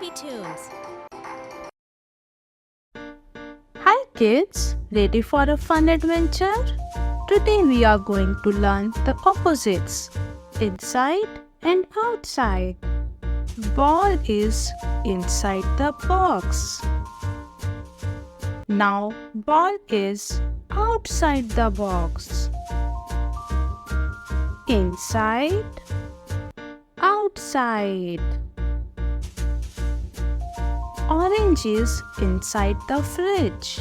LittleBabyToones. Hi kids, ready for a fun adventure? Today we are going to learn the opposites, inside and outside. Ball is inside the box. Now ball is outside the box. Inside, outside. Orange is inside the fridge.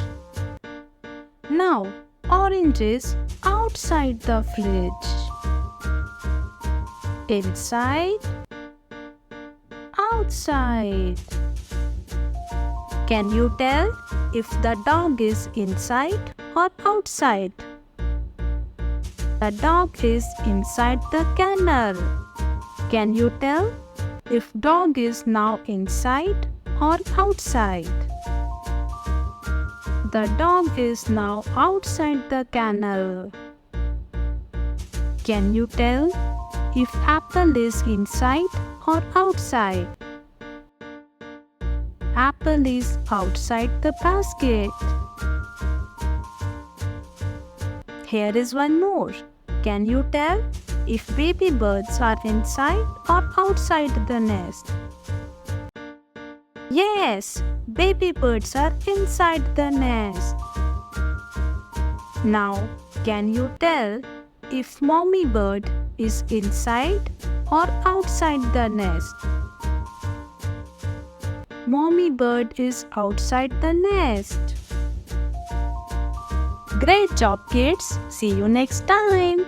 Now orange is outside the fridge. Inside, outside. Can you tell if the dog is inside or outside? The dog is inside the kennel. Can you tell if dog is now inside or outside? The dog is now outside the kennel. Can you tell if apple is inside or outside? Apple is outside the basket. Here is one more. Can you tell if baby birds are inside or outside the nest? Yes, baby birds are inside the nest. Now, can you tell if mommy bird is inside or outside the nest? Mommy bird is outside the nest. Great job, kids. See you next time.